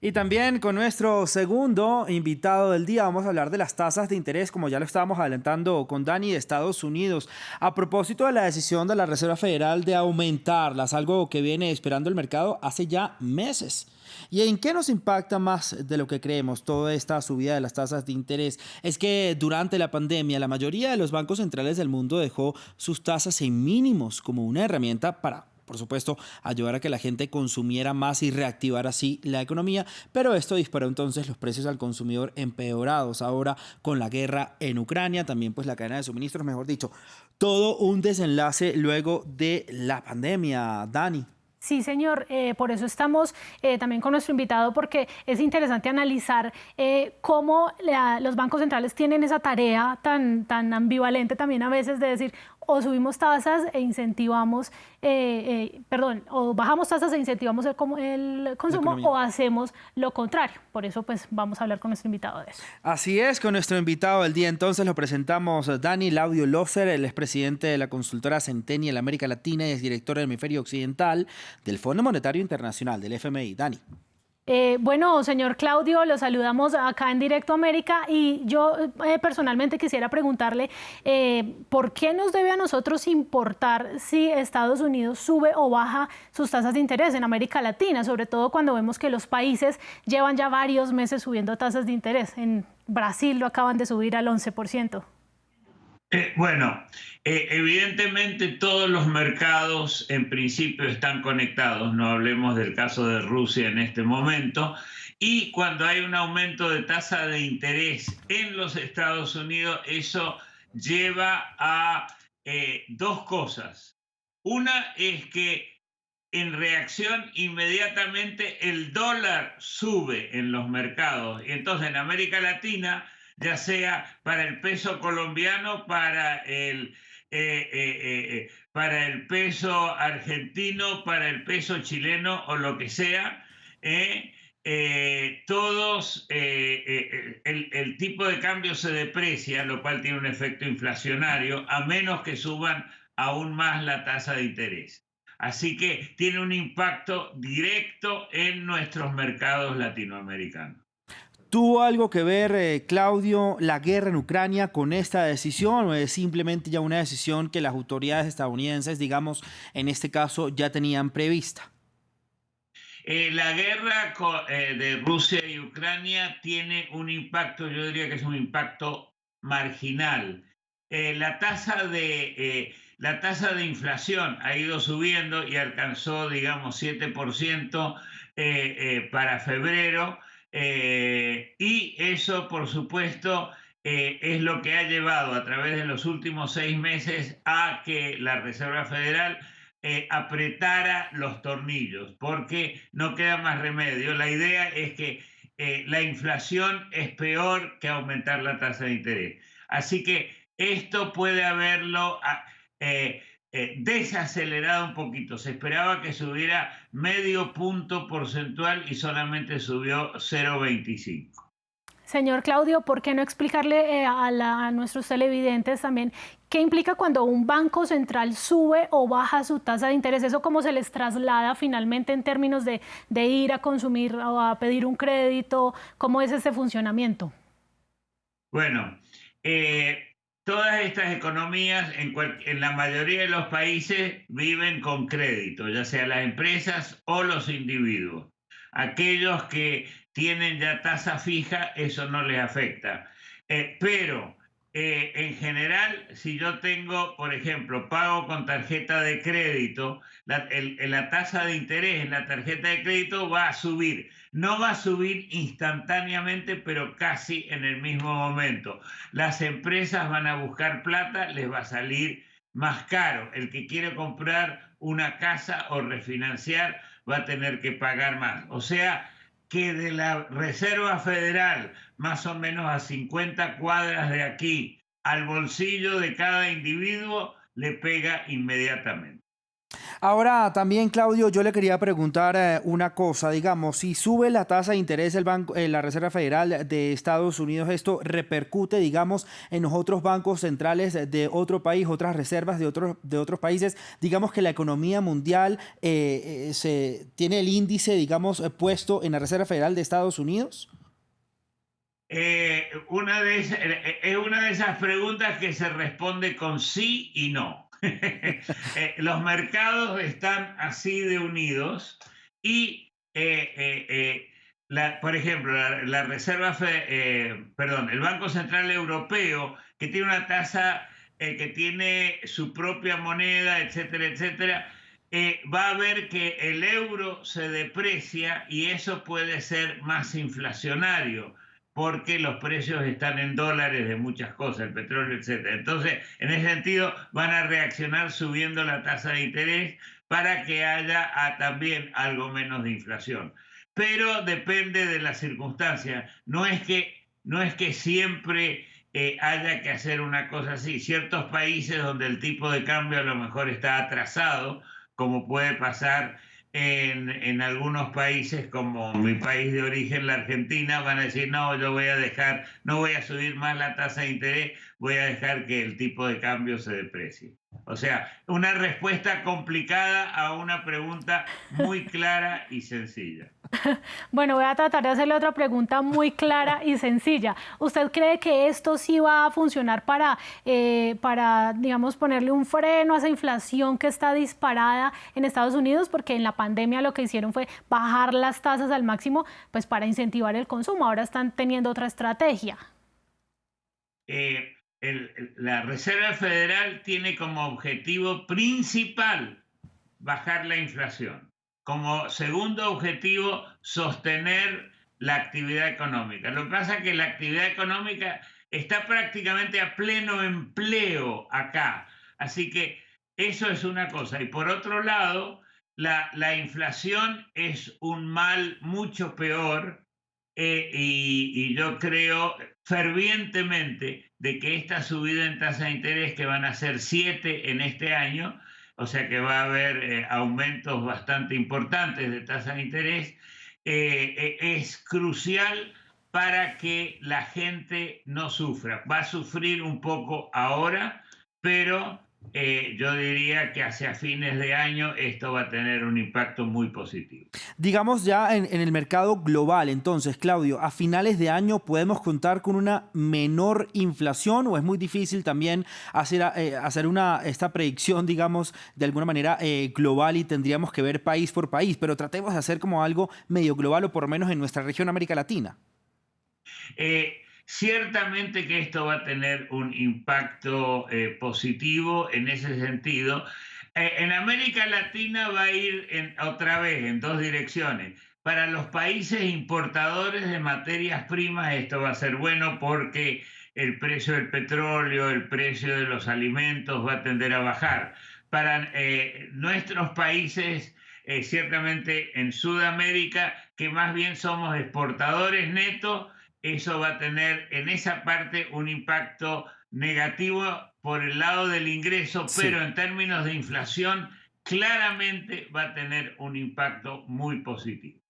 Y también con nuestro segundo invitado del día vamos a hablar de las tasas de interés, como ya lo estábamos adelantando con Dani de Estados Unidos. A propósito de la decisión de la Reserva Federal de aumentarlas, algo que viene esperando el mercado hace ya meses. ¿Y en qué nos impacta más de lo que creemos toda esta subida de las tasas de interés? Es que durante la pandemia la mayoría de los bancos centrales del mundo dejó sus tasas en mínimos como una herramienta para, por supuesto, ayudar a que la gente consumiera más y reactivar así la economía, pero esto disparó entonces los precios al consumidor empeorados ahora con la guerra en Ucrania, también pues la cadena de suministros, mejor dicho, todo un desenlace luego de la pandemia, Dani. Sí, señor. Por eso estamos también con nuestro invitado, porque es interesante analizar cómo los bancos centrales tienen esa tarea tan ambivalente también a veces de decir o subimos tasas e incentivamos, o bajamos tasas e incentivamos el La consumo economía. o hacemos lo contrario. Por eso pues vamos a hablar con nuestro invitado de eso. Así es, con nuestro invitado del día entonces lo presentamos Dani Laudio Lofer, él es presidente de la consultora Centennial América Latina y es director del hemisferio occidental del Fondo Monetario Internacional, del FMI. Dani. Bueno, señor Claudio, lo saludamos acá en Directo América y yo personalmente quisiera preguntarle ¿por qué nos debe a nosotros importar si Estados Unidos sube o baja sus tasas de interés en América Latina? Sobre todo cuando vemos que los países llevan ya varios meses subiendo tasas de interés. En Brasil lo acaban de subir al 11%. Bueno, evidentemente todos los mercados en principio están conectados, no hablemos del caso de Rusia en este momento, y cuando hay un aumento de tasa de interés en los Estados Unidos, eso lleva a dos cosas. Una es que en reacción inmediatamente el dólar sube en los mercados, y entonces en América Latina, ya sea para el peso colombiano, para el peso argentino, para el peso chileno o lo que sea, el tipo de cambio se deprecia, lo cual tiene un efecto inflacionario, a menos que suban aún más la tasa de interés. Así que tiene un impacto directo en nuestros mercados latinoamericanos. ¿Tuvo algo que ver, Claudio, la guerra en Ucrania con esta decisión o es simplemente ya una decisión que las autoridades estadounidenses, digamos, en este caso, ya tenían prevista? La guerra de Rusia y Ucrania tiene un impacto, yo diría que es un impacto marginal. La tasa de inflación ha ido subiendo y alcanzó, digamos, 7% para febrero. Y eso, por supuesto, es lo que ha llevado a través de los últimos 6 meses a que la Reserva Federal apretara los tornillos, porque no queda más remedio. La idea es que la inflación es peor que aumentar la tasa de interés. Así que esto puede haberlo desacelerado un poquito. Se esperaba que subiera medio punto porcentual y solamente subió 0,25. Señor Claudio, ¿por qué no explicarle a nuestros televidentes también qué implica cuando un banco central sube o baja su tasa de interés? ¿Eso cómo se les traslada finalmente en términos de ir a consumir o a pedir un crédito? ¿Cómo es ese funcionamiento? Bueno, todas estas economías en la mayoría de los países viven con crédito, ya sea las empresas o los individuos. Aquellos que tienen ya tasa fija, eso no les afecta. Pero en general, si yo tengo, por ejemplo, pago con tarjeta de crédito, la tasa de interés en la tarjeta de crédito va a subir. No va a subir instantáneamente, pero casi en el mismo momento. Las empresas van a buscar plata, les va a salir más caro. El que quiere comprar una casa o refinanciar va a tener que pagar más. O sea que de la Reserva Federal, más o menos a 50 cuadras de aquí, al bolsillo de cada individuo, le pega inmediatamente. Ahora también, Claudio, yo le quería preguntar una cosa, digamos, si sube la tasa de interés del banco, la Reserva Federal de Estados Unidos, esto repercute, digamos, en los otros bancos centrales de otro país, otras reservas de otros países, digamos que la economía mundial se tiene el índice, digamos, puesto en la Reserva Federal de Estados Unidos. Es una de esas preguntas que se responde con sí y no. Los mercados están así de unidos y, por ejemplo, la perdón, el Banco Central Europeo, que tiene una tasa, que tiene su propia moneda, etcétera, etcétera, va a ver que el euro se deprecia y eso puede ser más inflacionario porque los precios están en dólares de muchas cosas, el petróleo, etcétera. Entonces, en ese sentido, van a reaccionar subiendo la tasa de interés para que haya también algo menos de inflación. Pero depende de las circunstancias. No es que siempre haya que hacer una cosa así. Ciertos países donde el tipo de cambio a lo mejor está atrasado, como puede pasar en algunos países como mi país de origen, la Argentina, van a decir, no, yo voy a dejar, no voy a subir más la tasa de interés, voy a dejar que el tipo de cambio se deprecie. O sea, una respuesta complicada a una pregunta muy clara y sencilla. Bueno, voy a tratar de hacerle otra pregunta muy clara y sencilla. ¿Usted cree que esto sí va a funcionar para, digamos, ponerle un freno a esa inflación que está disparada en Estados Unidos? Porque en la pandemia lo que hicieron fue bajar las tasas al máximo, pues para incentivar el consumo. Ahora están teniendo otra estrategia. La Reserva Federal tiene como objetivo principal bajar la inflación. Como segundo objetivo, sostener la actividad económica. Lo que pasa es que la actividad económica está prácticamente a pleno empleo acá. Así que eso es una cosa. Y por otro lado, la inflación es un mal mucho peor y yo creo fervientemente de que esta subida en tasa de interés, que van a ser 7 en este año, o sea que va a haber aumentos bastante importantes de tasa de interés, es crucial para que la gente no sufra. Va a sufrir un poco ahora, pero yo diría que hacia fines de año esto va a tener un impacto muy positivo. Digamos ya en el mercado global, entonces, Claudio, ¿a finales de año podemos contar con una menor inflación o es muy difícil también hacer esta predicción, digamos, de alguna manera global y tendríamos que ver país por país, pero tratemos de hacer como algo medio global o por lo menos en nuestra región América Latina? Ciertamente que esto va a tener un impacto positivo en ese sentido. En América Latina va a ir otra vez en dos direcciones. Para los países importadores de materias primas esto va a ser bueno porque el precio del petróleo, el precio de los alimentos va a tender a bajar. Para nuestros países, ciertamente en Sudamérica, que más bien somos exportadores netos, eso va a tener en esa parte un impacto negativo por el lado del ingreso, sí, pero en términos de inflación claramente va a tener un impacto muy positivo.